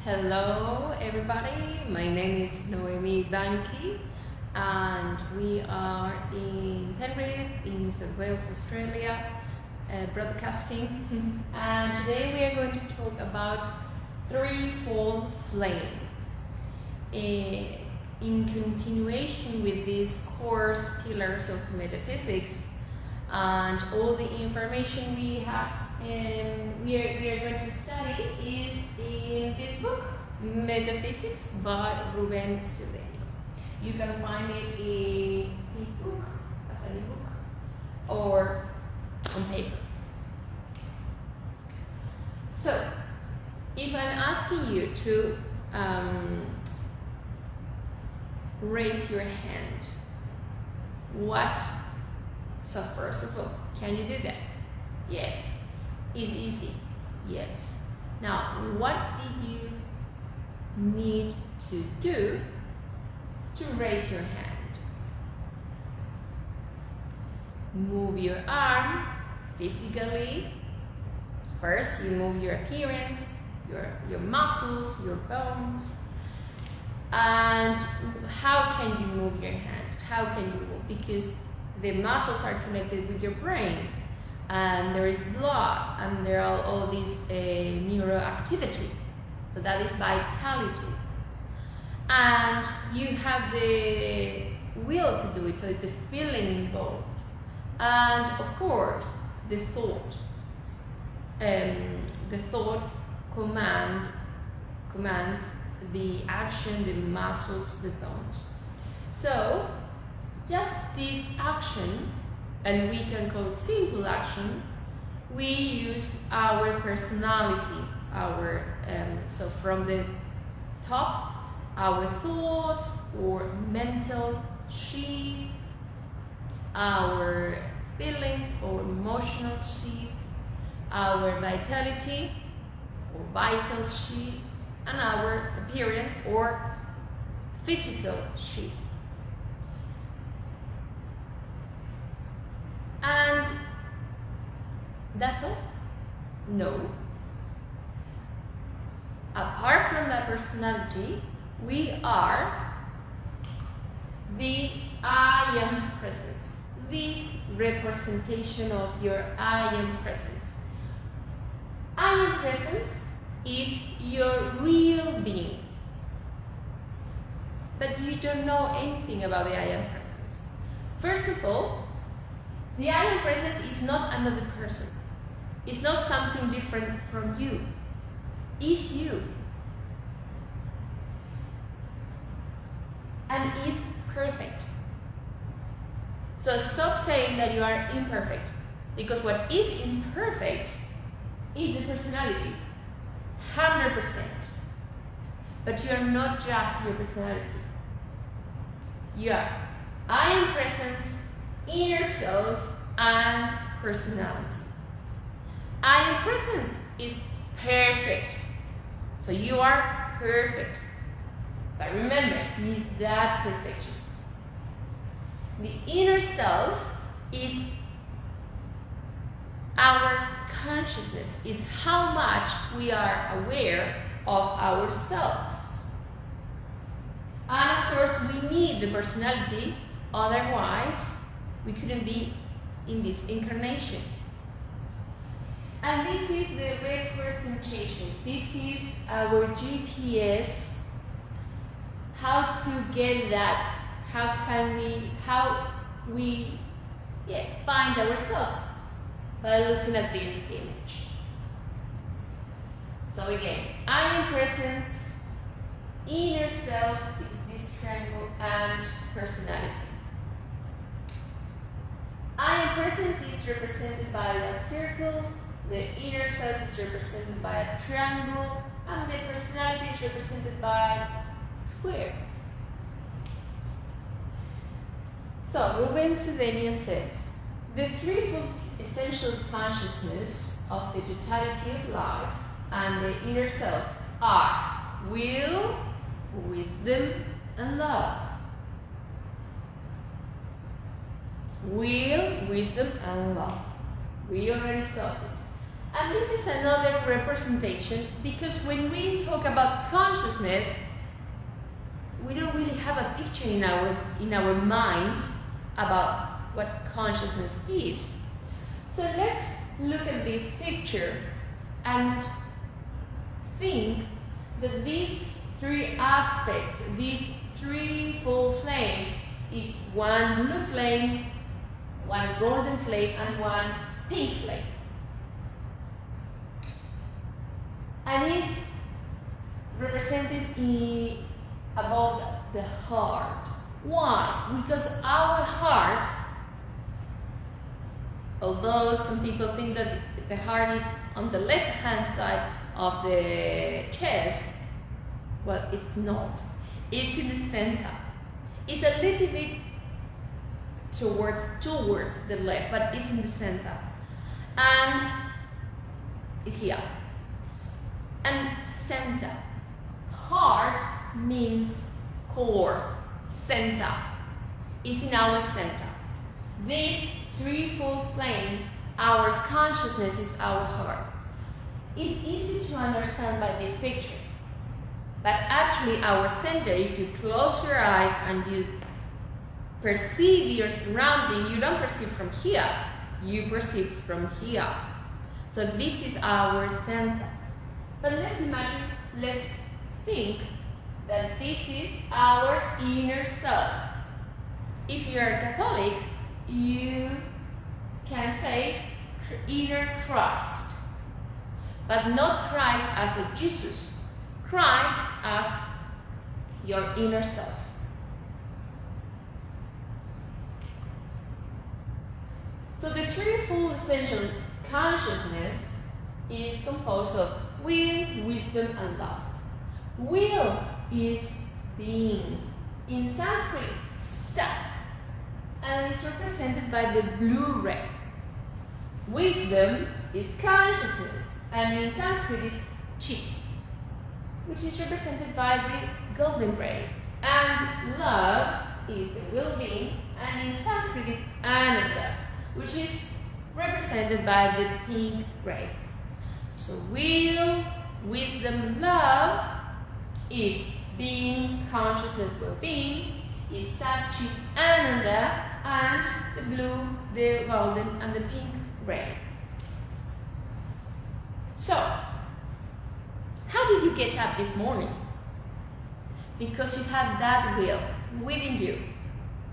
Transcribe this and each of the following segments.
Hello everybody, my name is Noemi Banchi and we are in Penrith in New South Wales, Australia, broadcasting. And today we are going to talk about Threefold Flame. In continuation with these course pillars of metaphysics and all the information we have we are going to study is in this book, Metaphysics by Ruben Sileni. You can find it in ebook, as an ebook, or on paper. So, if I'm asking you to raise your hand, so first of all, can you do that? Yes. Is easy? Yes. Now, what did you need to do to raise your hand? Move your arm physically. First, you move your appearance, your muscles, your bones. And how can you move your hand? How can you move? Because the muscles are connected with your brain. And there is blood, and there are all these neuroactivity. So that is vitality. And you have the will to do it, so it's a feeling involved. And of course, the thought. The thought commands the action, the muscles, the bones. So, just this action, and we can call it simple action, we use our personality, so from the top, our thoughts or mental sheath, our feelings or emotional sheath, our vitality or vital sheath, and our appearance or physical sheath. And that's all? No. Apart from that personality, we are the I am presence. This representation of your I am presence. I am presence is your real being. But you don't know anything about the I am presence. First of all, the I am presence is not another person. It's not something different from you. It's you. And is perfect. So stop saying that you are imperfect. Because what is imperfect is the personality. 100%. But you are not just your personality. You are I am presence, inner self, and personality. I am presence is perfect. So you are perfect. But remember, is that perfection. The inner self is our consciousness, is how much we are aware of ourselves. And of course, we need the personality, otherwise we couldn't be in this incarnation. And this is the representation. This is our GPS. How to get that? How we find ourselves? By looking at this image. So again, I am presence, inner self is this triangle, and personality. I am presence is represented by a circle, the inner self is represented by a triangle, and the personality is represented by a square. So Ruben Sileni says, the threefold essential consciousness of the totality of life and the inner self are will, wisdom, and love. Will, wisdom, and love. We already saw this. And this is another representation, because when we talk about consciousness, we don't really have a picture in our mind about what consciousness is. So let's look at this picture and think that these three aspects, this threefold flame, is one blue flame, one golden flame, and one pink flame. And is represented above the heart. Why? Because our heart, although some people think that the heart is on the left-hand side of the chest, well, it's not. It's in the center. It's a little bit towards the left, but it's in the center. And it's here. And center. Heart means core, center. It's in our center. This threefold flame, our consciousness, is our heart. It's easy to understand by this picture. But actually our center, if you close your eyes and you perceive your surrounding, you don't perceive from here, you perceive from here. So this is our center. But let's think that this is our inner self. If you're a Catholic, you can say inner Christ, but not Christ as a Jesus, Christ as your inner self. So the threefold essential consciousness is composed of will, wisdom, and love. Will is being. In Sanskrit, sat, and is represented by the blue ray. Wisdom is consciousness, and in Sanskrit is chit, which is represented by the golden ray. And love is the well-being, and in Sanskrit is ananda, which is represented by the pink ray. So will, wisdom, love is being, consciousness, well-being, is sat, chit, ananda, and the blue, the golden, and the pink ray. So, how did you get up this morning? Because you had that will within you.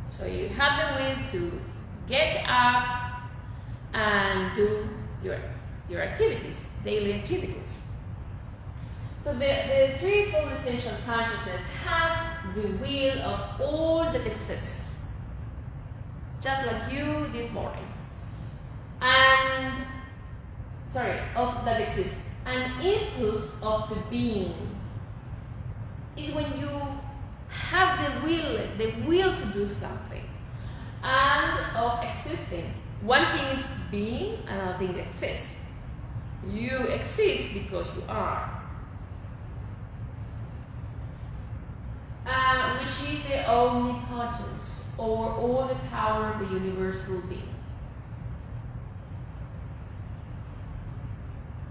So you had the will to get up and do your activities, daily activities. So the threefold essential consciousness has the will of all that exists, just like you this morning. Of that exists. An impulse of the being is when you have the will to do something, and of existing. One thing is being, another thing exists. You exist because you are. Which is the omnipotence, or all the power of the universal being.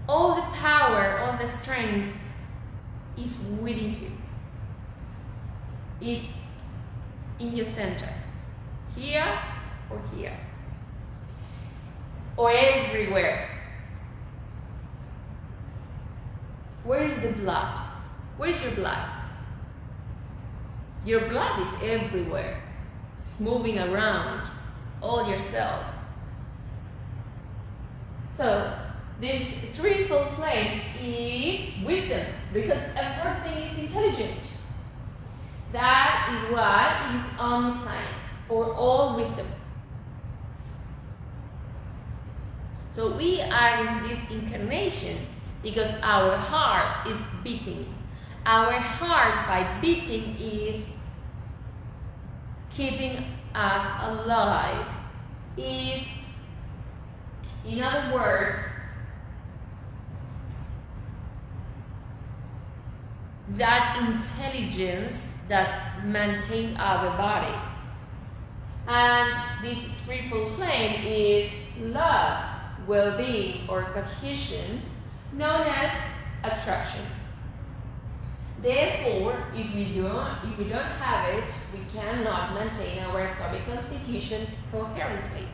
All the power, all the strength is within you. Is in your center. Here or here. Or everywhere. Where is the blood? Where is your blood? Your blood is everywhere. It's moving around all your cells. So this threefold flame is wisdom, because a person is intelligent. That is why it is omniscience, or all wisdom. So we are in this incarnation because our heart is beating. Our heart, by beating, is keeping us alive. Is, in other words, that intelligence that maintains our body. And this threefold flame is love, well-being or cohesion known as attraction. Therefore, if we don't have it, we cannot maintain our atomic constitution coherently.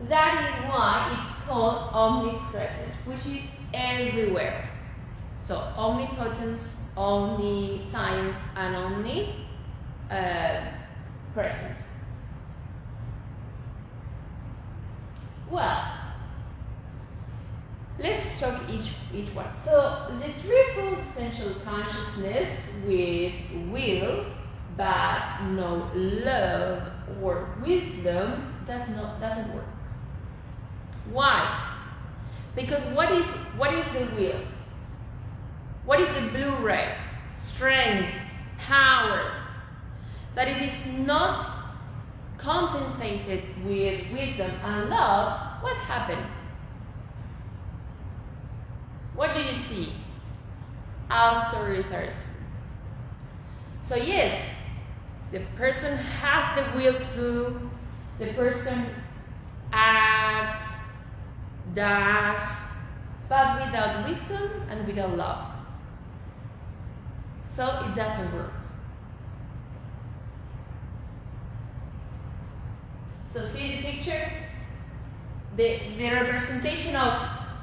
That is why it's called omnipresent, which is everywhere. So omnipotence, omniscience, and omnipresent. Well, let's talk each one. So the threefold essential consciousness with will, but no love or wisdom doesn't work. Why? Because what is the will? What is the blue ray? Strength, power. But it is not compensated with wisdom and love. What happened? What do you see? Authoritarianism. So yes, the person has the will to do, the person acts, does, but without wisdom and without love. So it doesn't work. So see the picture? The representation of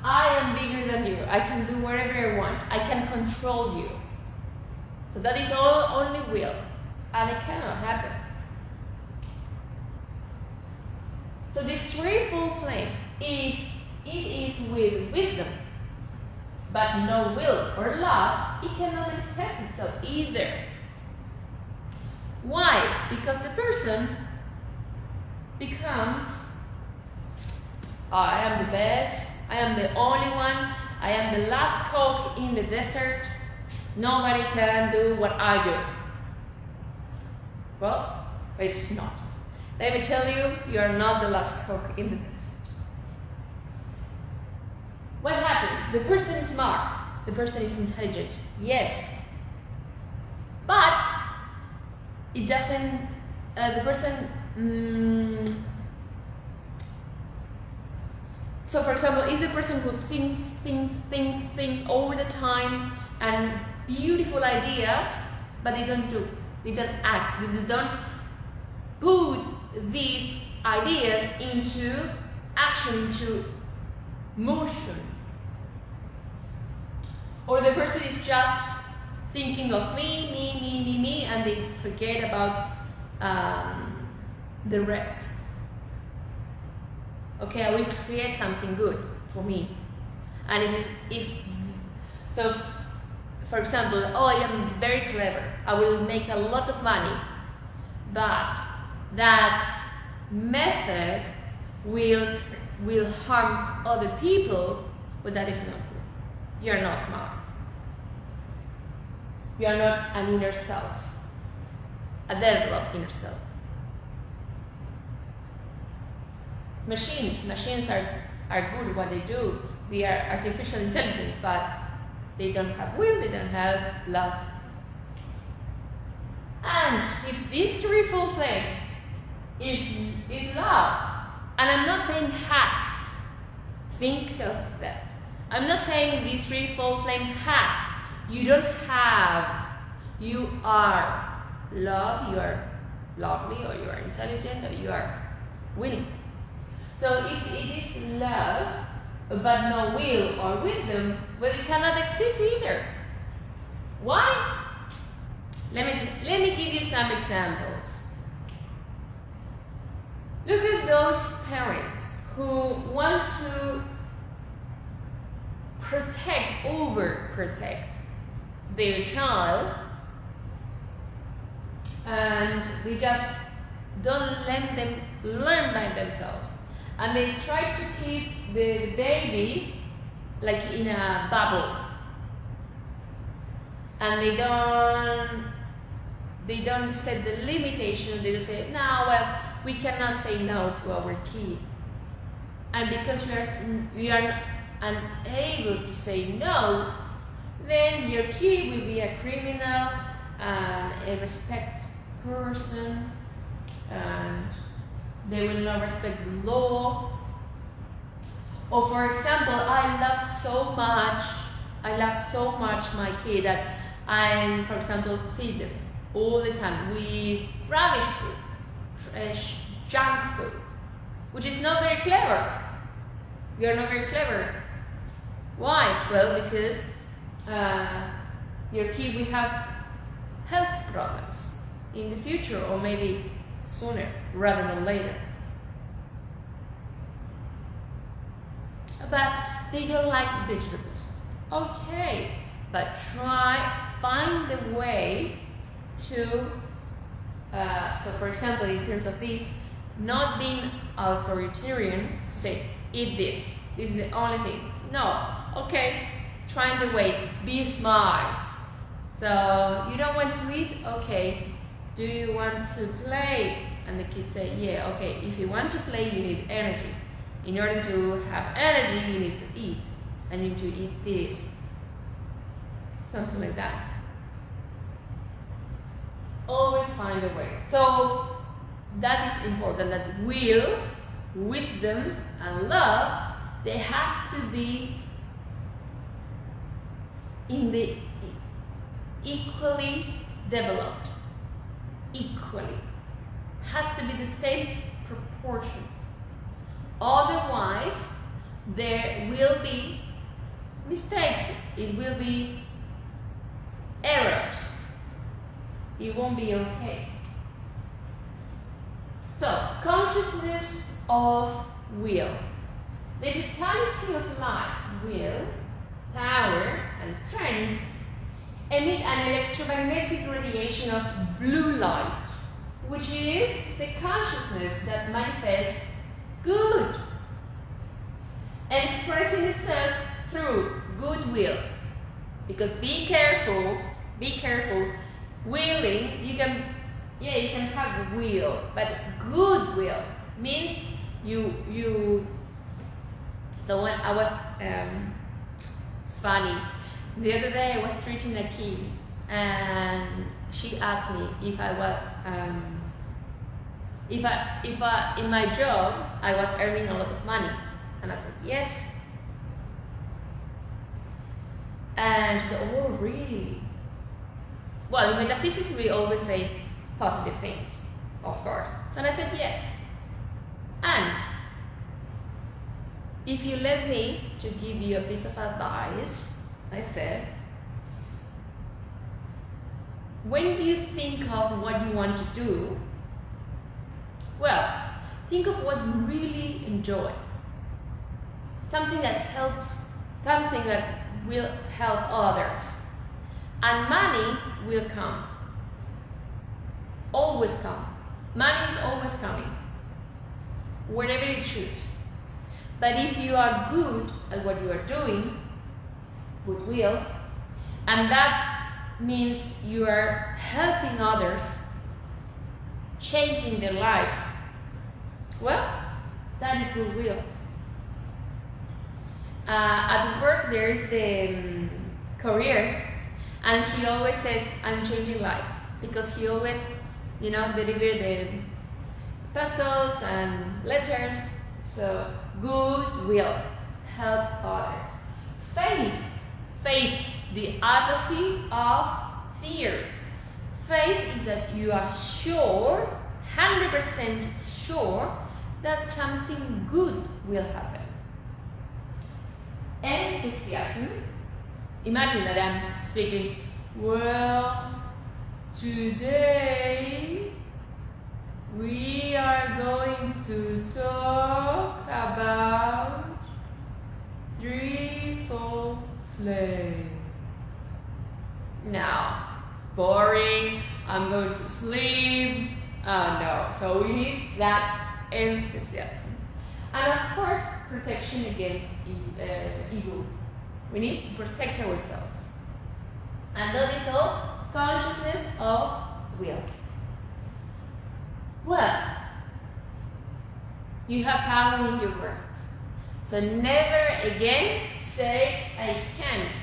I am bigger than you. I can do whatever I want. I can control you. So that is only will. And it cannot happen. So this threefold flame, if it is with wisdom, but no will or love, it cannot manifest itself either. Why? Because the person becomes, I am the best, I am the only one, I am the last coke in the desert, nobody can do what I do. Well, it's not. Let me tell you, you are not the last coke in the desert. What happened? The person is smart, the person is intelligent, yes. But it doesn't, the person, so for example, is the person who thinks all the time and beautiful ideas, but they don't do, they don't act, they don't put these ideas into action, into motion. Or the person is just thinking of me, and they forget about the rest. Okay, I will create something good for me. And so, for example, I am very clever, I will make a lot of money, but that method will harm other people, but that is not good. You are not smart. You are not an inner self, a developed inner self. Machines are good what they do. They are artificial intelligence, but they don't have will, they don't have love. And if this threefold flame is love, and I'm not saying has, think of that. I'm not saying this threefold flame has. You don't have. You are love, you are lovely, or you are intelligent, or you are willing. So if it is love, but no will or wisdom, well, it cannot exist either. Why? Let me give you some examples. Look at those parents who want to overprotect their child, and they just don't let them learn by themselves, and they try to keep the baby like in a bubble, and they don't set the limitation. They just say, no, well, we cannot say no to our kid, and because we are unable to say no, then your kid will be a criminal and a respect person, and they will not respect the law, Or for example, I love so much my kid that I, for example, feed them all the time with rubbish food, junk food, which is not very clever. We are not very clever. Why? Well, because your kid will have health problems in the future, or maybe sooner rather than later. But they don't like vegetables. Okay, but find the way to, so for example, in terms of this, not being authoritarian, to say, eat this is the only thing. No, okay, find the way, be smart. So, you don't want to eat? Okay, do you want to play? And the kids say, yeah, okay, if you want to play, you need energy. In order to have energy, you need to eat. I need to eat this. Something like that. Always find a way. So that is important, that will, wisdom, and love, they have to be in the equally developed. Equally. Has to be the same proportion. Otherwise, there will be mistakes, it will be errors, it won't be okay. So, consciousness of will. The totality of life's will, power, and strength emit an electromagnetic radiation of blue light, which is the consciousness that manifests good and expressing itself through goodwill. Because be careful, willing, you can have will, but goodwill means you so when I was it's funny, the other day I was treating a kid and she asked me if I was if I in my job I was earning a lot of money, and I said yes. And she said, oh really? Well, in metaphysics we always say positive things, of course. So I said yes. And if you let me to give you a piece of advice, I said, when you think of what you want to do, well, think of what you really enjoy. Something that helps, something that will help others. And money will come. Always come. Money is always coming. Whatever you choose. But if you are good at what you are doing, goodwill, and that means you are helping others, changing their lives, well, that is goodwill. At work there is the career, and he always says, I'm changing lives, because he always, deliver the puzzles and letters. So goodwill, help others. Faith, the opposite of fear. Faith is that you are sure, 100% sure, that something good will happen. Enthusiasm, imagine that I'm speaking, well, today we are going to talk about Threefold Flame. Now, it's boring, I'm going to sleep. Oh no, so we need that enthusiasm. And of course, protection against evil. We need to protect ourselves. And that is all consciousness of will. Well, you have power in your words. So never again say, I can't.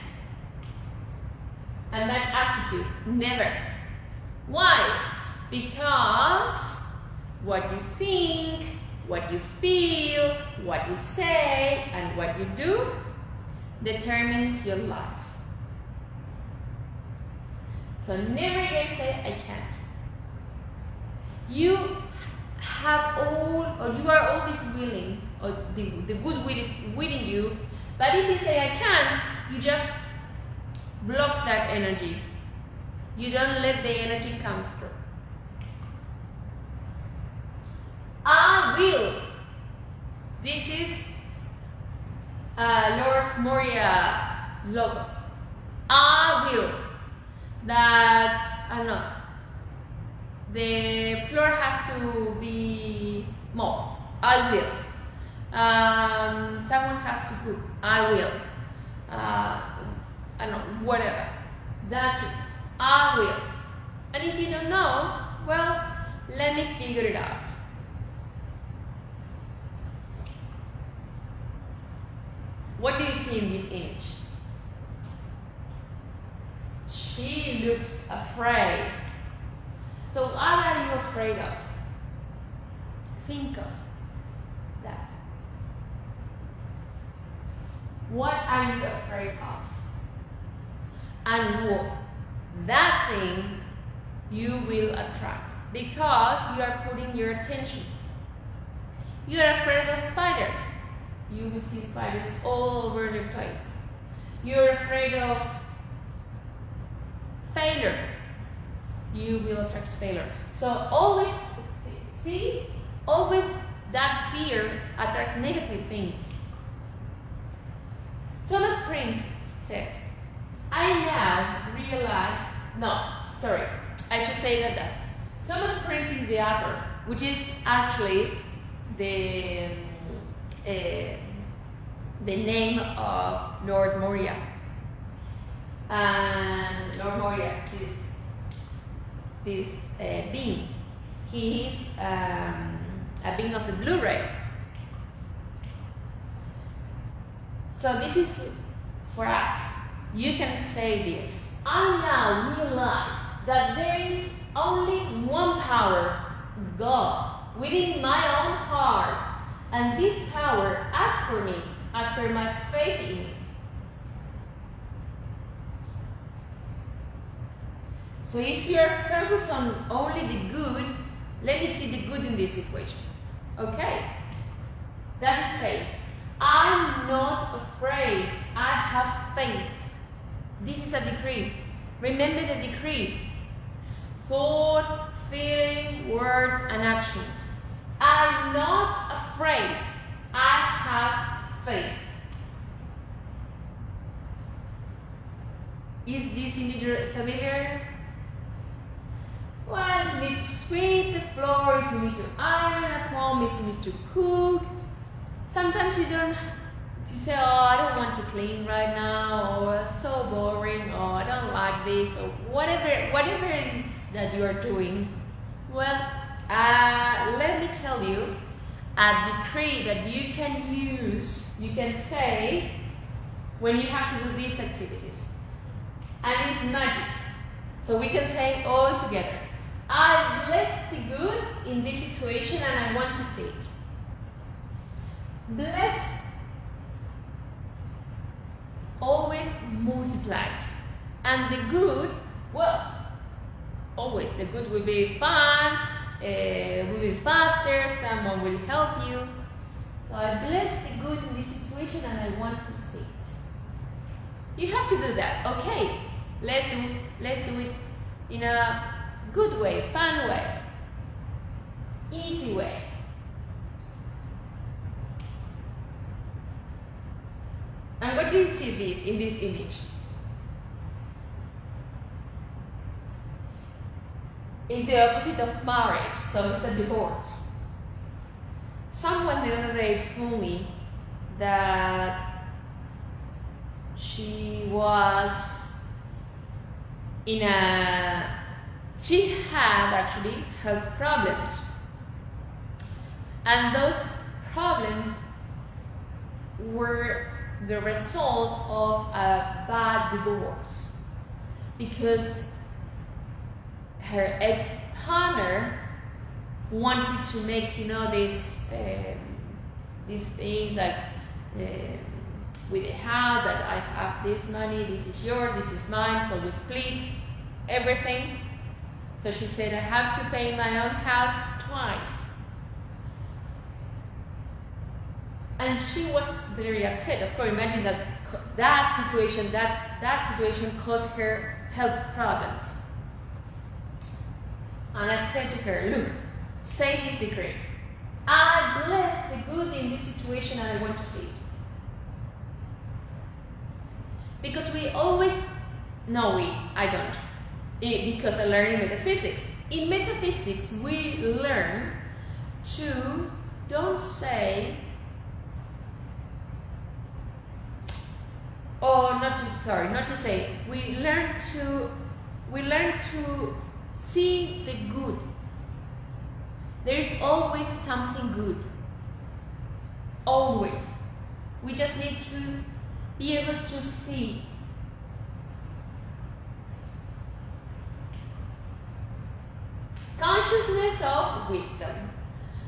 And that attitude, never. Why? Because what you think, what you feel, what you say, and what you do determines your life. So never again say, I can't. You have all, or you are always willing, or the good will is within you, but if you say I can't, you just block that energy. You don't let the energy come through. I will. This is Lord Moria logo. I will. That, I don't know, the floor has to be mopped. I will. Someone has to cook. I will. I don't know, whatever. That's it. I will. And if you don't know, well, let me figure it out. What do you see in this image? She looks afraid. So what are you afraid of? Think of that. What are you afraid of? And what? That thing you will attract because you are putting your attention. You are afraid of spiders. You will see spiders all over the place. You're afraid of failure. You will attract failure. So always see, always that fear attracts negative things. Thomas Prince says, I now realize, I should say that. Thomas Prince is the author, which is actually the name of Lord Moria. And Lord Moria, this being, he is a being of the blue ray. So this is for us. You can say this. I now realize that there is only one power, God, within my own heart, and this power acts for me as per my faith in it. So if you are focused on only the good, let me see the good in this equation. Okay? That is faith. I'm not afraid. I have faith. This is a decree. Remember the decree. Thought, feeling, words, and actions. I'm not afraid. I have faith. Is this image familiar? Well, if you need to sweep the floor, if you need to iron at home, if you need to cook, sometimes you say, oh, I don't want to clean right now, or it's so boring, or I don't like this, or whatever it is that you are doing. Well, let me tell you a decree that you can use, you can say when you have to do these activities. And it's magic. So we can say all together. I bless the good in this situation and I want to see it. Bless always multiplies. And the good, well, always the good will be fun, will be faster, someone will help you. So I bless the good in this situation and I want to see it. You have to do that. Okay, let's do it in a good way, fun way, easy way. And what do you see in this image? It's the opposite of marriage, so it's a divorce. Someone the other day told me that she had actually health problems. And those problems were the result of a bad divorce. Because her ex-partner wanted to make, this these things like with the house, that I have this money, this is yours, this is mine, so we split everything. So she said, I have to pay my own house twice. And she was very upset. Of course, imagine that situation caused her health problems. And I said to her, look, say this decree. I bless the good in this situation and I want to see it. Because we always, I don't. Because I learned in metaphysics. In metaphysics, we learn to don't say, we learn to see the good. There is always something good. Always. We just need to be able to see. Consciousness of wisdom.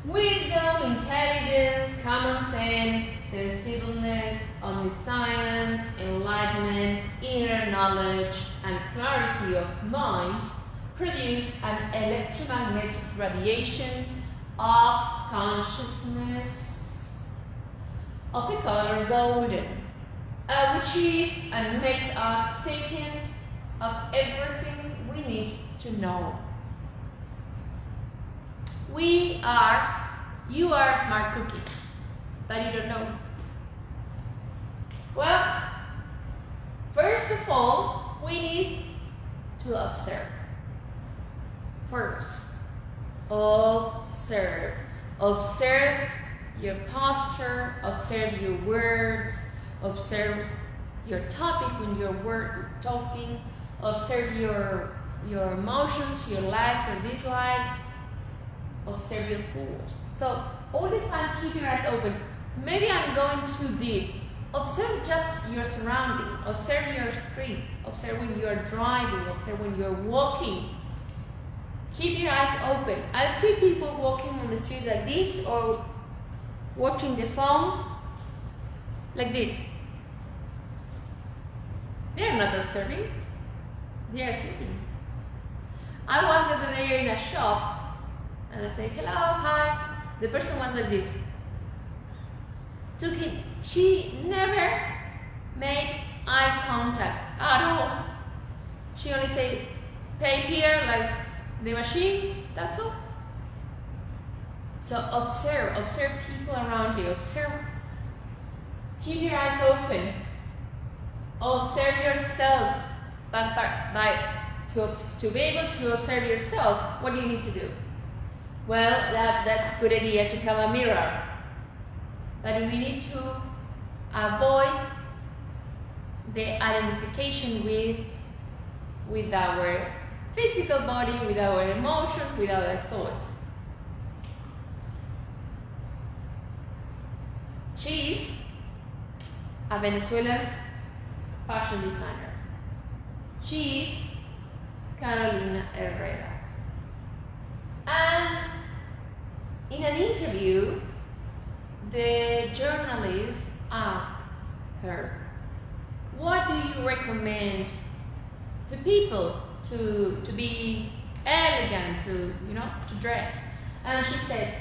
Wisdom, intelligence, common sense, sensibleness, omniscience, enlightenment, inner knowledge, and clarity of mind produce an electromagnetic radiation of consciousness of the color golden, which is and makes us sapient of everything we need to know. You are a smart cookie, but you don't know. Well, first of all, we need to observe. First, observe. Observe your posture, observe your words, observe your topic when you're talking, observe your emotions, your likes or dislikes, observe your thoughts. So all the time keep your eyes open. Maybe I'm going too deep. Observe just your surrounding, observe your street, observe when you're driving, observe when you're walking. Keep your eyes open. I see people walking on the street like this or watching the phone like this. They're not observing, they are sleeping. I was the other day in a shop and I say, hello, hi. The person was like this. She never made eye contact at all. She only said, pay here, like the machine, that's all. So observe people around you, observe. Keep your eyes open. Observe yourself. But to be able to observe yourself, what do you need to do? Well, that's a good idea to have a mirror. But we need to avoid the identification with our physical body, with our emotions, with our thoughts. She is a Venezuelan fashion designer. She is Carolina Herrera. And in an interview, the journalist asked her, what do you recommend to people to be elegant, to dress? And she said,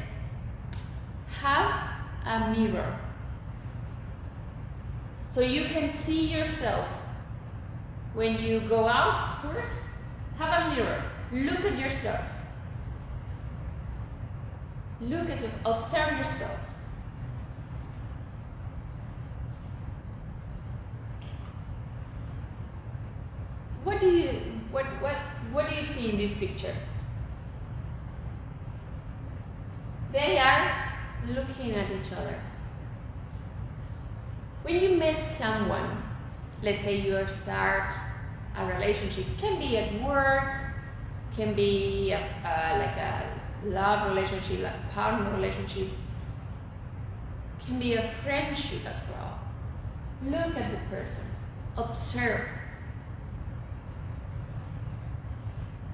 have a mirror. So you can see yourself. When you go out first, have a mirror. Look at yourself. Observe yourself. What do you see in this picture? They are looking at each other. When you meet someone, let's say you start a relationship, can be at work, can be like a love relationship, like a partner relationship, can be a friendship as well. Look at the person, observe.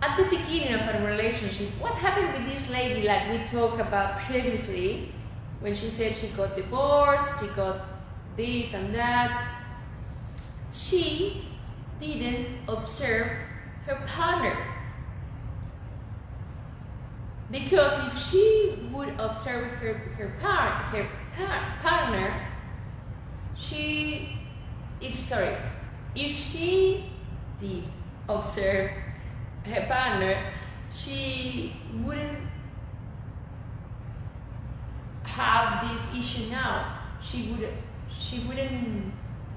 At the beginning of a relationship, what happened with this lady, like we talked about previously, when she said she got divorced, she got this and that, she didn't observe her partner. Because if she would observe her partner, if she did observe her partner, she wouldn't have this issue now. She wouldn't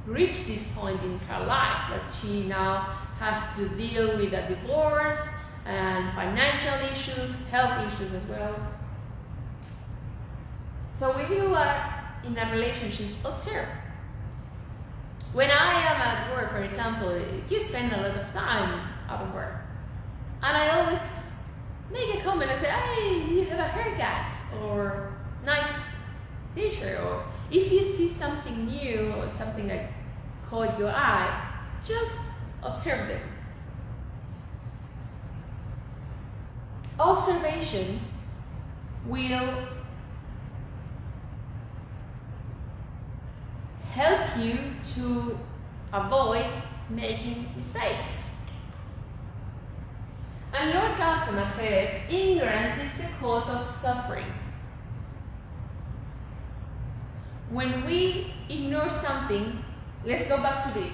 reach this point in her life that she now has to deal with a divorce and financial issues, health issues as well. So when you are in a relationship, observe. When I am at work, for example, you spend a lot of time at work, and I always make a comment. I say, "Hey, you have a haircut," or "nice t-shirt," or if you see something new or something that caught your eye, just observe them. Observation will help you to avoid making mistakes. And Lord Gautama says, ignorance is the cause of suffering. When we ignore something, let's go back to this.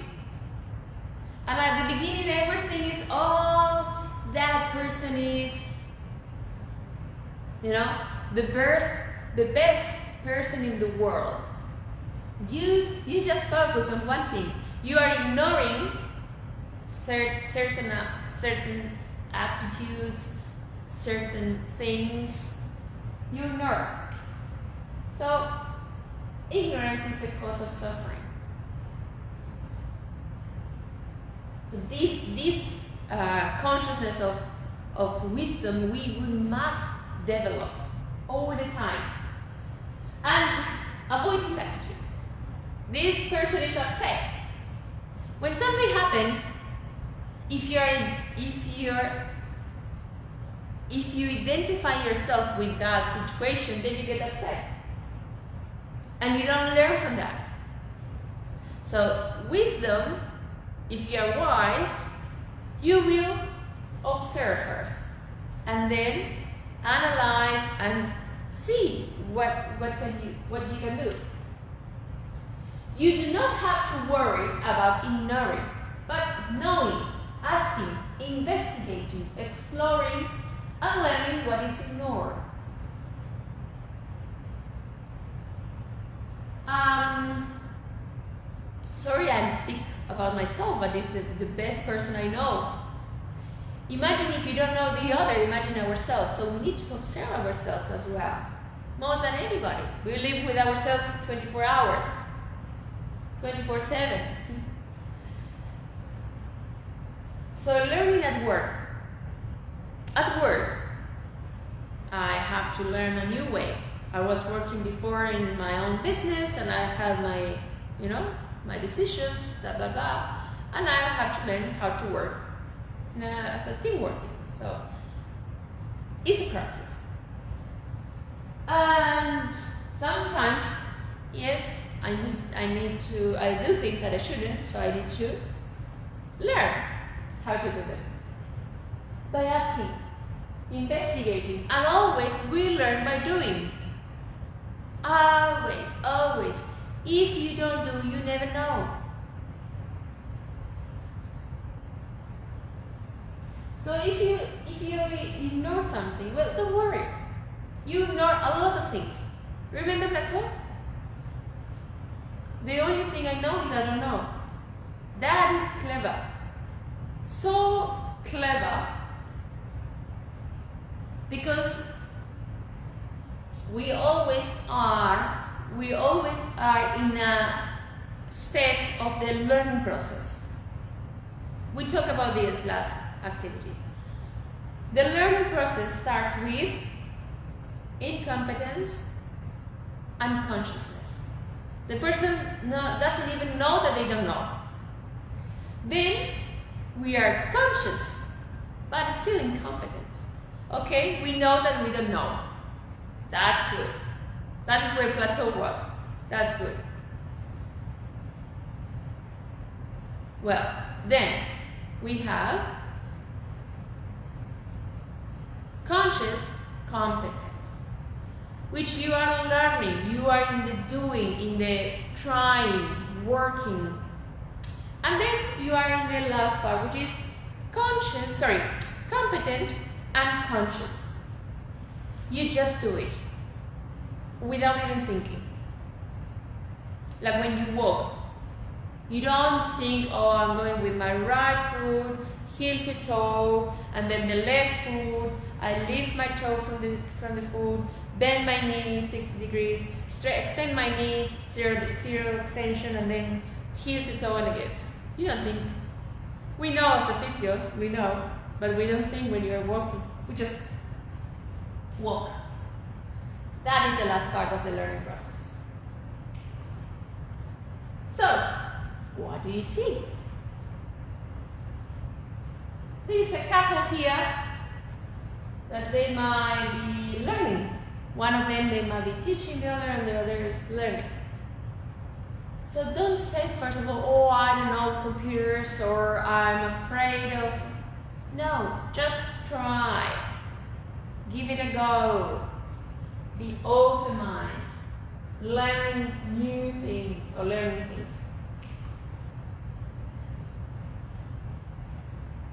And at the beginning, everything is, oh, that person is, the best person in the world. You just focus on one thing. You are ignoring certain attitudes, certain things. You ignore. So ignorance is the cause of suffering. So this consciousness of wisdom we must develop all the time, and avoid this attitude. This person is upset. When something happens, if you identify yourself with that situation, then you get upset, and you don't learn from that. So wisdom, if you are wise, you will observe first, and then analyze and see what you can do. You do not have to worry about ignoring, but knowing, asking, investigating, exploring, and learning what is ignored. Sorry, I speak about myself, but this is the best person I know. Imagine if you don't know the other, imagine ourselves. So we need to observe ourselves as well. Most than anybody. We live with ourselves 24 hours, 24/7. So learning at work. At work, I have to learn a new way. I was working before in my own business, and I had my, my decisions, blah, blah, blah. And I have to learn how to work as a team working. So it's a process. And sometimes, yes, I do things that I shouldn't, so I need to learn how to do them. By asking, investigating, and always we learn by doing. Always, always. If you don't do, you never know. So if you ignore something, well, don't worry. You ignore a lot of things. Remember Plato? The only thing I know is I don't know. That is clever. So clever. Because we always are in a state of the learning process. We talked about this last activity. The learning process starts with incompetence and consciousness. The person doesn't even know that they don't know. Then we are conscious, but still incompetent. Okay, we know that we don't know. That's good. That is where plateau was. That's good. Well, then we have conscious competent, which you are learning, you are in the doing, in the trying, working. And then you are in the last part, which is competent and conscious. You just do it without even thinking. Like when you walk, you don't think, oh, I'm going with my right foot, heel to toe, and then the left foot. I lift my toe from the foot, bend my knee 60 degrees, extend my knee, zero extension, and then heel to toe and again. You don't think. We know as a physios, we know, but we don't think when you're walking. We just walk. That is the last part of the learning process. So, what do you see? There's a couple here that they might be learning. One of them they might be teaching the other, and the other is learning. So don't say first of all, oh, I don't know computers, or I'm afraid of. No, just try. Give it a go. Be open-minded. Learning new things or learning things.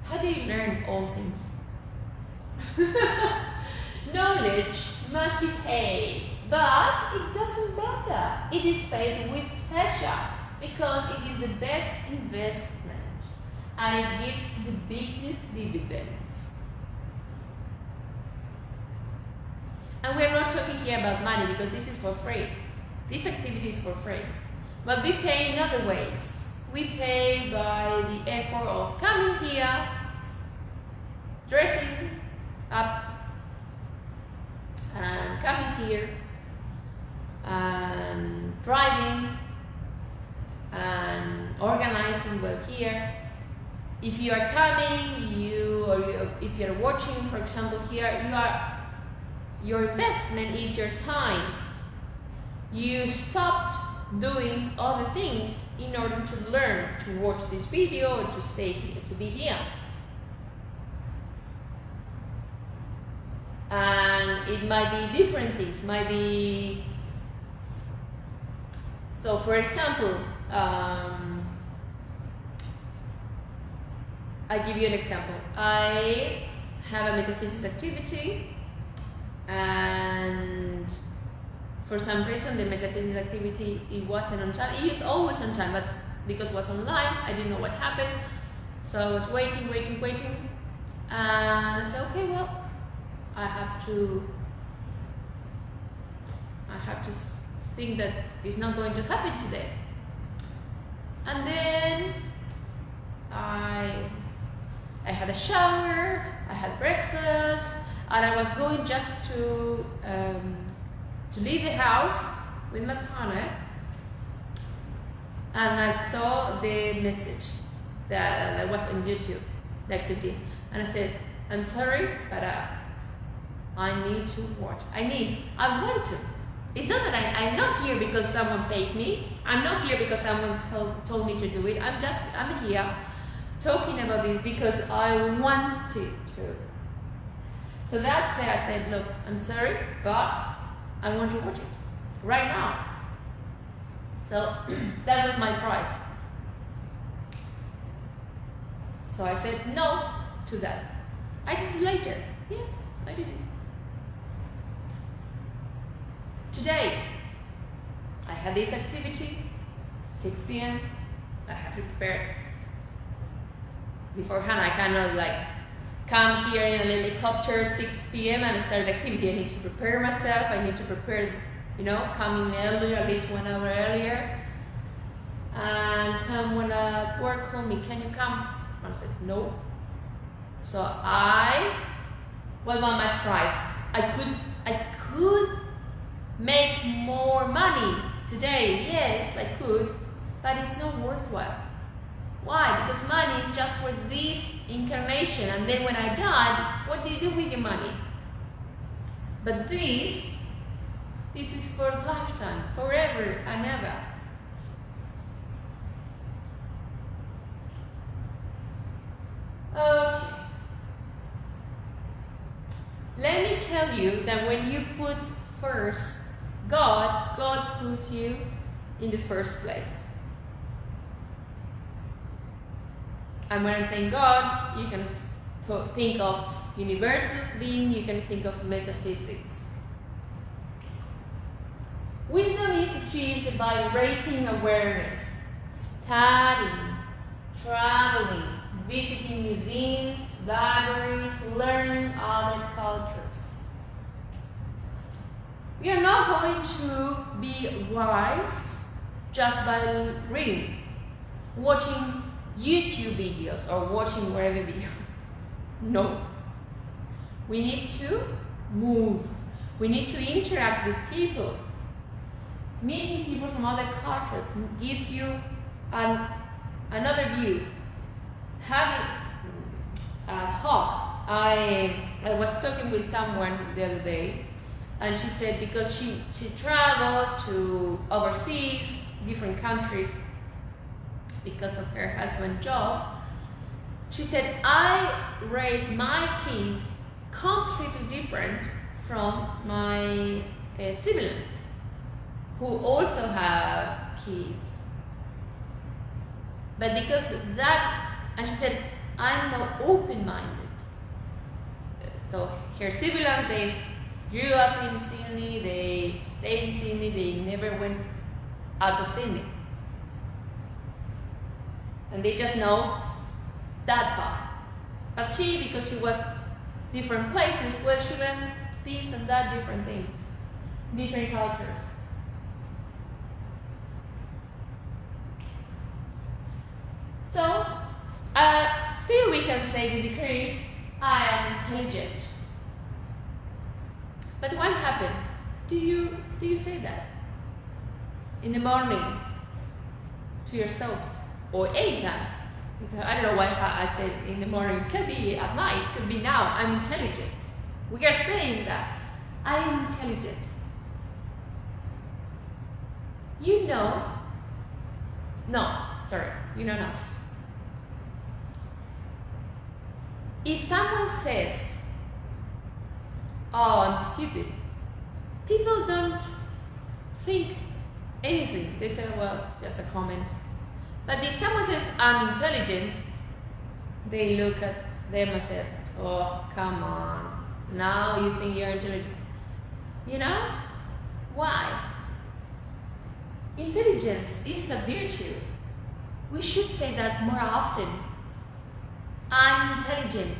How do you learn all things? Knowledge must be paid, but it doesn't matter. It is paid with pleasure because it is the best investment and it gives the biggest dividends. And we're not talking here about money because this is for free. This activity is for free. But we pay in other ways. We pay by the effort of coming here, dressing up, and coming here, and driving, and organizing well here. If you are coming, if you're watching, for example, here, your investment is your time. You stopped doing other things in order to learn, to watch this video, or to stay here, to be here. And it might be different things, might be, so for example, I'll give you an example. I have a metaphysics activity, and for some reason the metaphysics activity, it wasn't on time. It is always on time, but because it was online, I didn't know what happened. So I was waiting, and I said, okay, well, I have to think that it's not going to happen today. And then I had a shower, I had breakfast, and I was going just to leave the house with my partner, and I saw the message that was on YouTube, the activity, and I said, I'm sorry, but I need to watch. I want to. It's not that I'm not here because someone pays me. I'm not here because someone told me to do it. I'm here talking about this because I wanted to. So that's why I said, look, I'm sorry, but I want to watch it right now. So that was my price. So I said no to that. I did it later. Yeah, I did it. Today, I had this activity, 6 p.m. I have to prepare. Beforehand, I cannot like come here in an helicopter 6 p.m. and start the activity. I need to prepare myself. I need to prepare, coming earlier, at least 1 hour earlier. And someone at work called me, can you come? And I said, no. So what was my surprise? I could make more money today. Yes, I could, but it's not worthwhile. Why? Because money is just for this incarnation, and then when I die, what do you do with your money? But this This is for lifetime, forever and ever. Okay. Let me tell you that when you put first God, God puts you in the first place. And when I'm saying God, you can think of universal being, you can think of metaphysics. Wisdom is achieved by raising awareness, studying, traveling, visiting museums, libraries, learning other cultures. We are not going to be wise just by reading, watching YouTube videos or watching whatever video. No. We need to move. We need to interact with people. Meeting people from other cultures gives you another view. Having a hawk. I was talking with someone the other day, and she said because she traveled to overseas, different countries, because of her husband's job. She said, I raised my kids completely different from my siblings who also have kids. But because of that, and she said, I'm more open-minded. So her siblings, they grew up in Sydney, they stayed in Sydney, they never went out of Sydney. And they just know that part. But she, because she was different places, well, she learned this and that, different things, different cultures. So, still we can say with degree, I am intelligent. But what happened? Do you say that? In the morning, to yourself, or anytime? I don't know why I said in the morning, it could be at night, it could be now, I'm intelligent. We are saying that, I am intelligent. You know not. If someone says, oh, I'm stupid, people don't think anything. They say, well, just a comment. But if someone says, I'm intelligent, they look at them and say, oh, come on, now you think you're intelligent. You know? Why? Intelligence is a virtue. We should say that more often. I'm intelligent.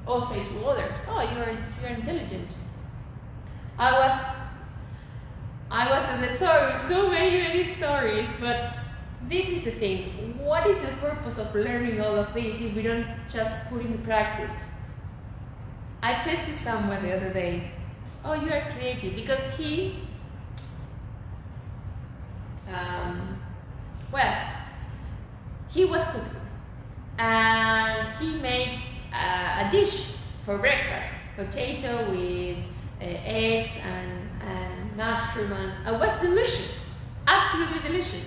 Or say to others, oh, you're intelligent. I was in the story, so many stories, but this is the thing. What is the purpose of learning all of this if we don't just put in practice? I said to someone the other day, oh, you are creative, because he was cooking and he made a dish for breakfast, potato with eggs and mushroom, and it was delicious, absolutely delicious.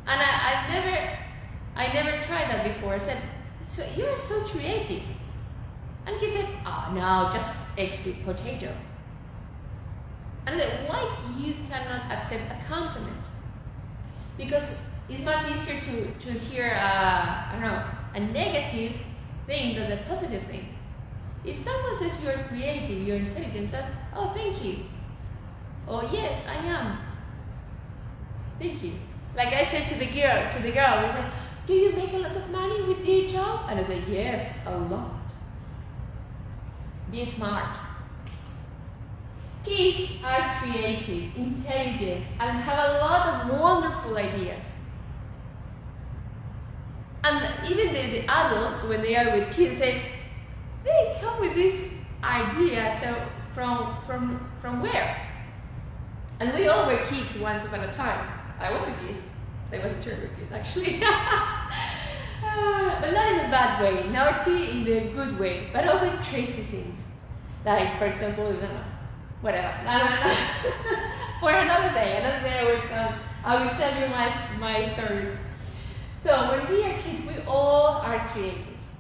And I never tried that before. I said, so you're so creative. And he said, oh no, just eggs with potato. And I said, why you cannot accept a compliment? Because it's much easier to hear a negative thing than a positive thing. If someone says you're creative, you're intelligent, says, oh, thank you. Oh, yes, I am. Thank you. Like I said to the girl, I said, do you make a lot of money with the job? And I said, yes, a lot. Be smart. Kids are creative, intelligent, and have a lot of wonderful ideas. And even the adults, when they are with kids, say, they come with this idea, so from where? And we all were kids once upon a time. I was a kid. I was a terrible kid, actually. But not in a bad way, naughty in a good way, but always crazy things. Like, for example, I don't know, whatever. No. For another day I will tell you my stories. So when we are kids, we all are creatives.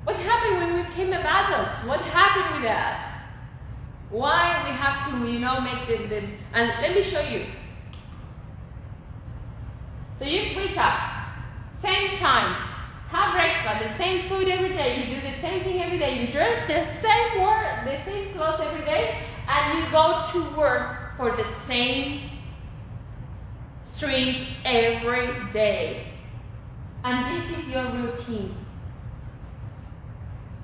What happened when we became adults? What happened with us? Why we have to, make the and let me show you. So you wake up, same time, have breakfast, the same food every day, you do the same thing every day, you dress the same clothes every day, and you go to work for the same street every day. And this is your routine.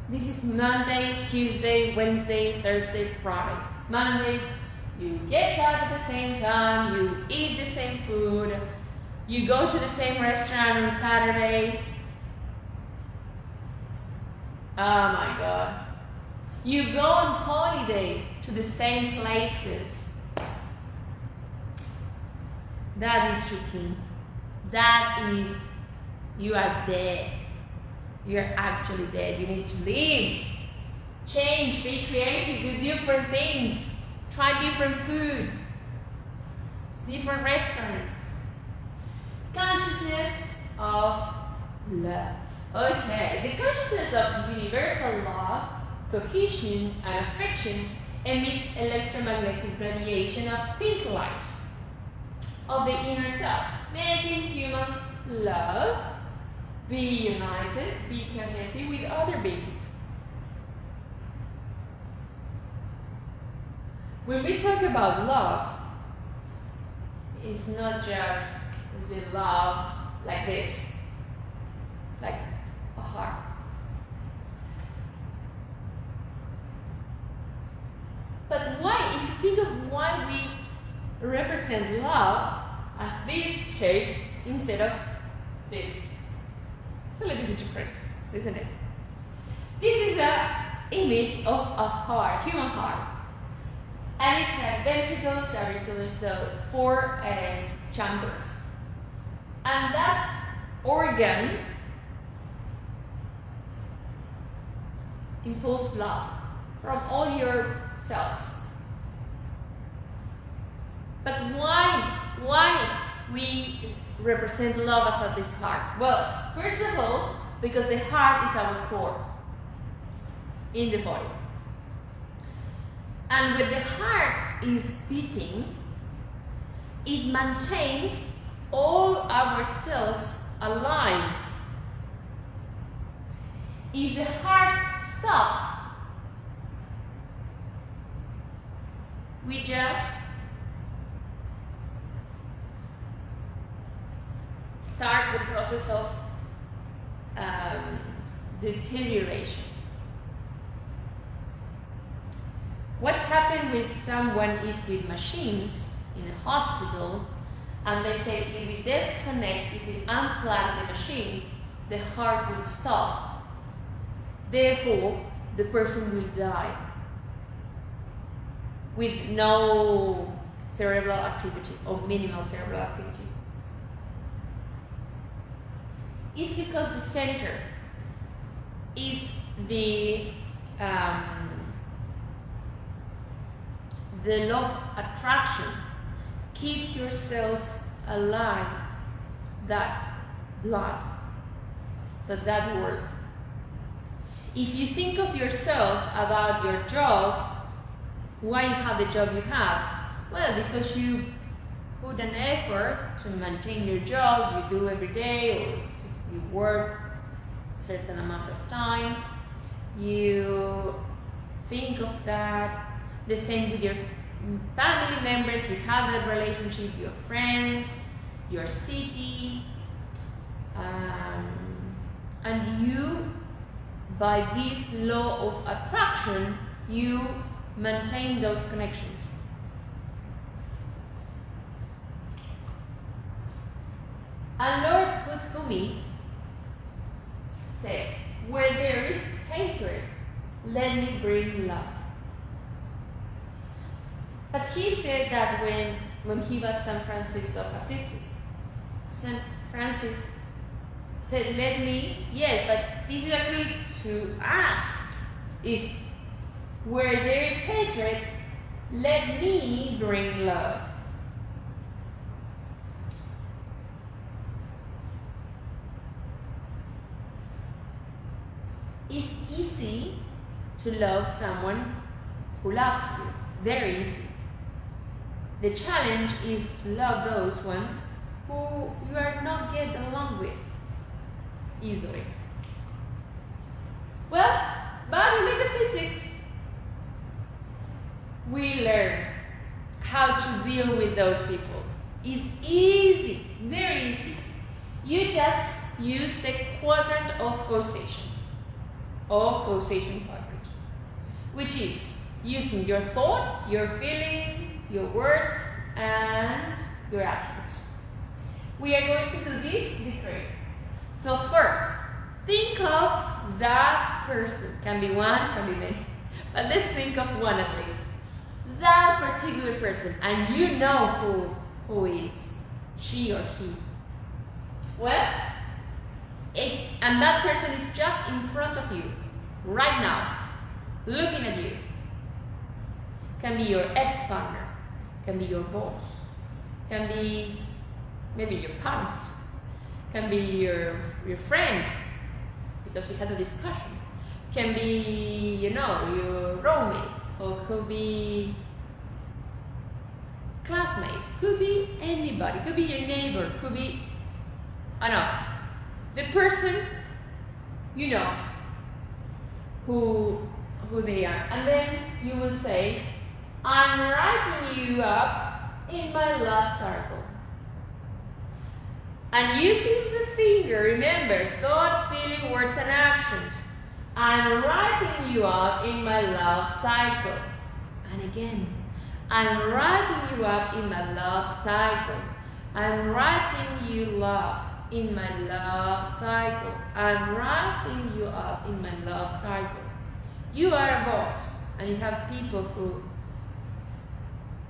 This is Monday, Tuesday, Wednesday, Thursday, Friday. Monday, you get up at the same time, you eat the same food, you go to the same restaurant on Saturday. Oh my God. You go on holiday to the same places. That is routine. That is, you are dead. You're actually dead. You need to live, change, be creative, do different things, try different food, different restaurants. Consciousness of love. Okay, the consciousness of universal love, cohesion, and affection emits electromagnetic radiation of pink light of the inner self, making human love be united, be cohesive with other beings. When we talk about love, it's not just the love like this, like a heart. But why, if you think of why we represent love as this shape instead of this, it's a little bit different, isn't it? This is an image of a heart, human heart. And it has ventricles, auricular, so 4 chambers. And that organ impulses blood from all your cells. But why we represent love as this heart? Well, first of all, because the heart is our core in the body. And when the heart is beating, it maintains all our cells alive. If the heart stops, we just start the process of deterioration. What happened with someone is with machines in a hospital, and they say if we disconnect, if we unplug the machine, the heart will stop. Therefore, the person will die with no cerebral activity or minimal cerebral activity. It's because the center is the law of attraction keeps your cells alive, that blood, so that work. If you think of yourself about your job, why you have the job you have? Well, because you put an effort to maintain your job, you do every day, or you work a certain amount of time, you think of that. The same with your family members, you have that relationship, your friends, your city, and you, by this law of attraction, you maintain those connections. And Lord Kuthumi says, where there is hatred, let me bring love. But he said that when he was St. Francis of Assisi, St. Francis said, let me, yes, but this is actually to us, is Where there is hatred, let me bring love. It's easy to love someone who loves you. Very easy. The challenge is to love those ones who you are not getting along with easily. Well, but in metaphysics, we learn how to deal with those people. It's easy, very easy. You just use the quadrant of causation, or causation quadrant, which is using your thought, your feeling, your words, and your actions. We are going to do this decree. So first, think of that person. Can be one, can be many, but let's think of one at least. That particular person, and you know who is she or he. Well, and that person is just in front of you, right now, looking at you. Can be your ex-partner, can be your boss, can be maybe your parents, can be your friend, because we had a discussion, can be, your roommate, or could be classmate, could be anybody, could be your neighbor, could be, I don't know, the person you know who they are. And then you will say, I'm writing you up in my love circle. And using the finger, remember, thought, feeling, words, and actions. I'm writing you up in my love cycle. And again, I'm writing you up in my love cycle. I'm writing you up in my love cycle. I'm writing you up in my love cycle. You are a boss, and you have people who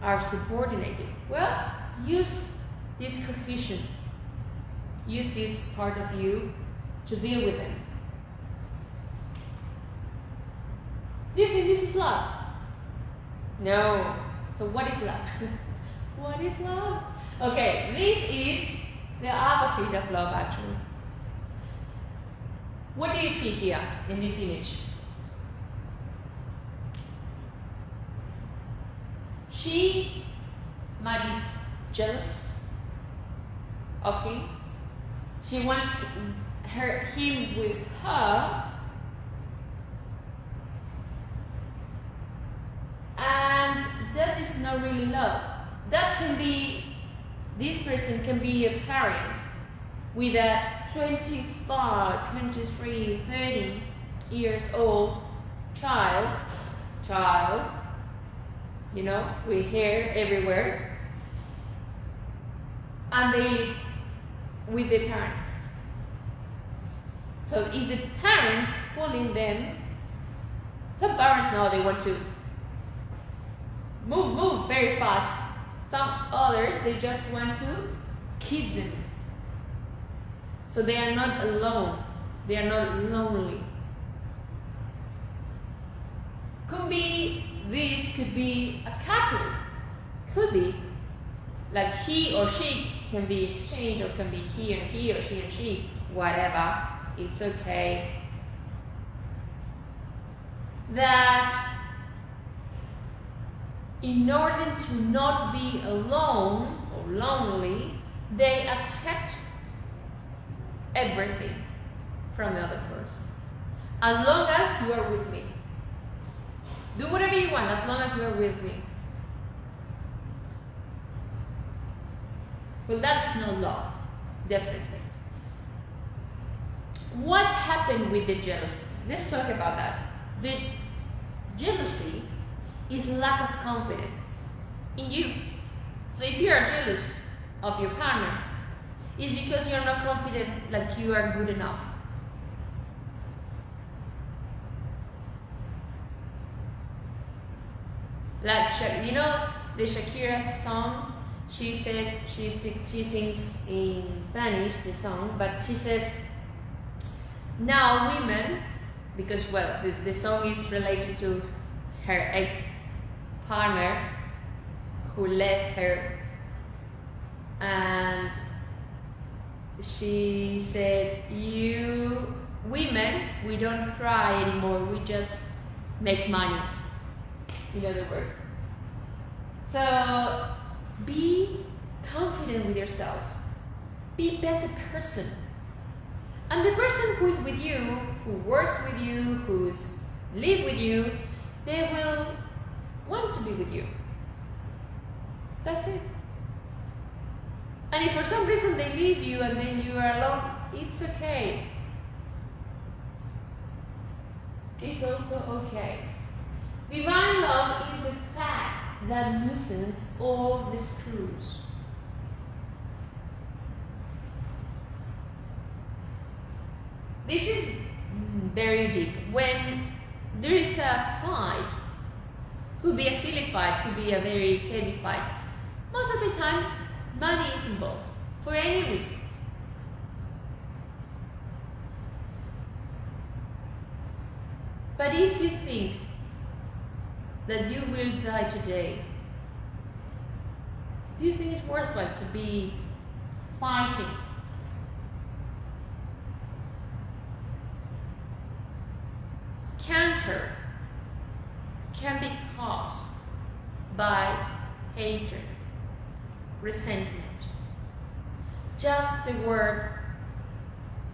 are subordinated. Well, use this cohesion. Use this part of you to deal with them. Do you think this is love? No. So what is love? What is love? Okay, this is the opposite of love actually. What do you see here in this image? She might be jealous of him. She wants him with her. And that is not really love. That can be, this person can be a parent with a 25, 23, 30 years old child, with hair everywhere, and they live with the parents. So is the parent pulling them? Some parents know they want to move very fast. Some others, they just want to keep them. So they are not alone. They are not lonely. This could be a couple. Could be like he or she can be exchanged, or can be he or she and she, whatever. It's okay. That in order to not be alone or lonely, they accept everything from the other person. As long as you are with me. Do whatever you want as long as you are with me. Well, that's not love, definitely. What happened with the jealousy? Let's talk about that. The jealousy is lack of confidence in you. So if you are jealous of your partner, it's because you're not confident that you are good enough. Like, the Shakira song, she says, she sings in Spanish, the song, but she says, now women, because, well, the song is related to her ex-partner who left her, and she said, "You women, we don't cry anymore, we just make money," in other words. So be confident with yourself, be a better person, and the person who is with you, who works with you, who's live with you, they will want to be with you. That's it. And if for some reason they leave you and then you are alone, it's okay. It's also okay. Divine love is the fact that loosens all the screws. This is very deep. When there is a fight, could be a silly fight, could be a very heavy fight, most of the time money is involved for any reason. But if you think that you will die today, do you think it's worthwhile to be fighting? Cancer can be caused by hatred, resentment. Just the word,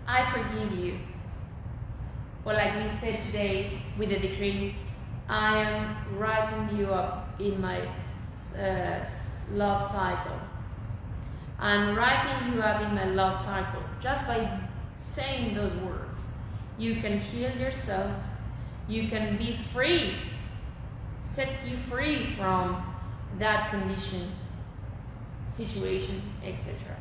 "I forgive you." Or like we said today with the decree, "I am wrapping you up in my love cycle." I'm wrapping you up in my love cycle. Just by saying those words, you can heal yourself, you can be free, set you free from that condition, situation, etc.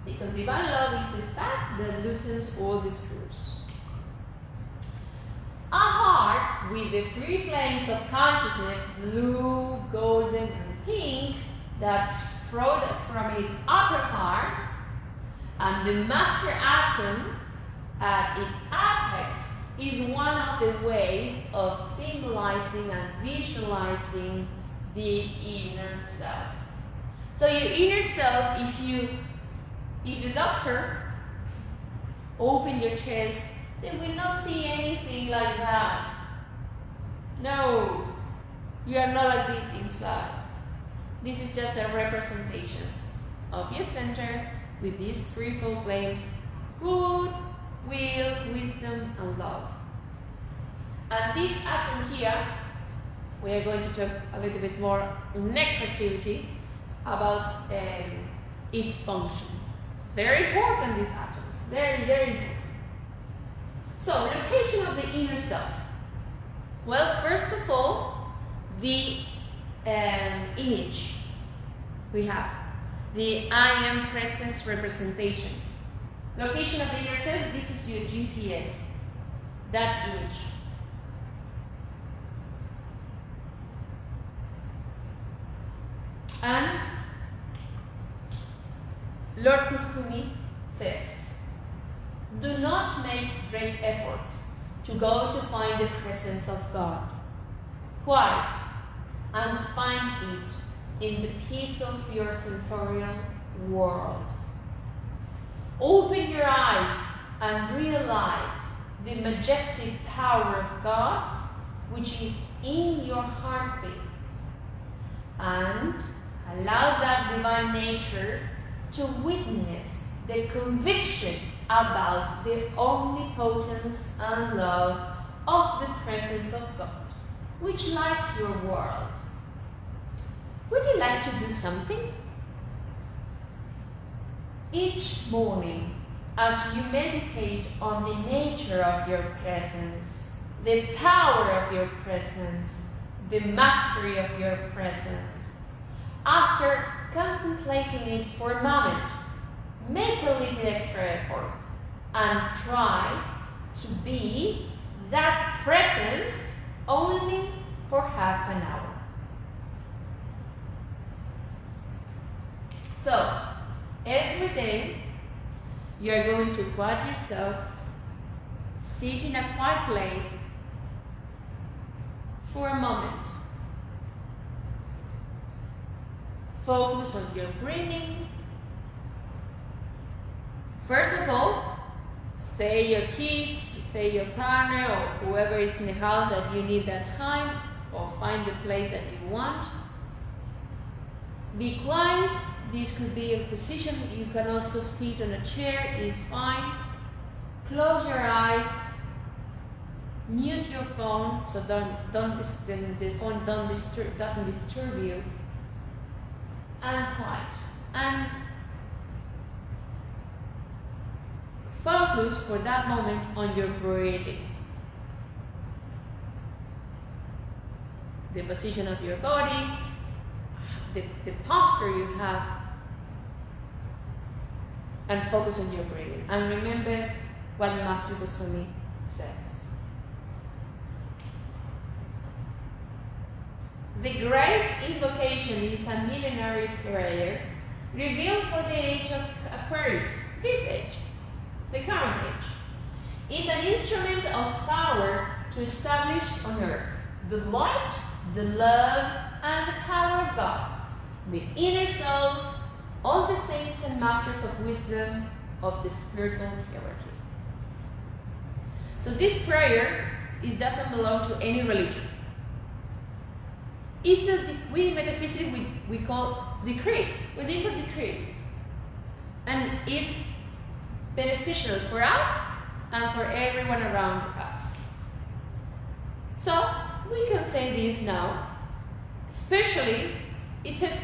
Because divine love is the fact that loosens all the screws. A heart with the three flames of consciousness, blue, golden, and pink, that sprout from its upper part, and the master atom at its apex, is one of the ways of symbolizing and visualizing the inner self. So your inner self, if the doctor open your chest, they will not see anything like that. No, you are not like this inside. This is just a representation of your center with these threefold flames: good, will, wisdom, and love. And this atom here, we are going to talk a little bit more in next activity about its function. It's very important, this atom. Very, very important. So, location of the inner self. Well, first of all, the image we have. The I am presence representation. Location of the inner self, this is your GPS. That image. And Lord Kuthumi says, do not make great efforts to go to find the presence of God. Quiet and find it in the peace of your sensorial world. Open your eyes and realize the majestic power of God, which is in your heartbeat, and allow that divine nature to witness the conviction about the omnipotence and love of the presence of God, which lights your world. Would you like to do something? Each morning, as you meditate on the nature of your presence, the power of your presence, the mastery of your presence, after contemplating it for a moment, make a little extra effort and try to be that presence only for half an hour. So, every day you are going to quiet yourself, sit in a quiet place, for a moment. Focus on your breathing. First of all, say your kids, say your partner, or whoever is in the house that you need that time, or find the place that you want. Be quiet. This could be a position. You can also sit on a chair, is fine. Close your eyes. Mute your phone so the phone doesn't disturb you. And quiet. And focus for that moment on your breathing. The position of your body, the posture you have, and focus on your breathing. And remember what Master Kusumi says. The great invocation is a millenary prayer revealed for the age of Aquarius, this age, the current age. It's an instrument of power to establish on earth the light, the love, and the power of God, the inner self, all the saints and masters of wisdom of the spiritual hierarchy. So this prayer doesn't belong to any religion. We in metaphysics we call decrees. Well, it's a decree, and it's beneficial for us and for everyone around us. So we can say this now. Especially, it says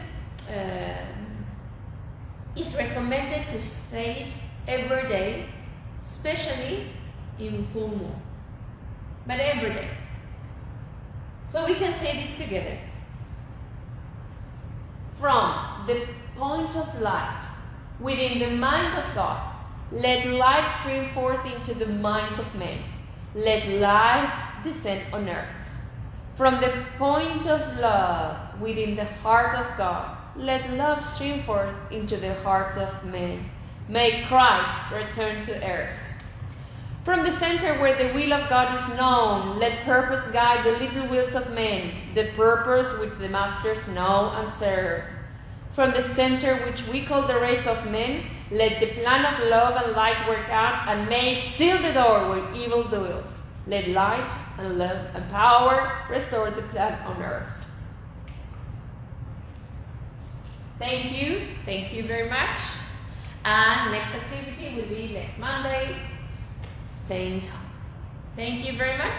it's recommended to say it every day, especially in full moon, but every day. So we can say this together. From the point of light within the mind of God, let light stream forth into the minds of men. Let light descend on earth. From the point of love within the heart of God, let love stream forth into the hearts of men. May Christ return to earth. From the center where the will of God is known, let purpose guide the little wills of men, the purpose which the masters know and serve. From the center which we call the race of men, let the plan of love and light work out, and may it seal the door where evil dwells. Let light and love and power restore the plan on earth. Thank you very much. And next activity will be next Monday, same time. Thank you very much.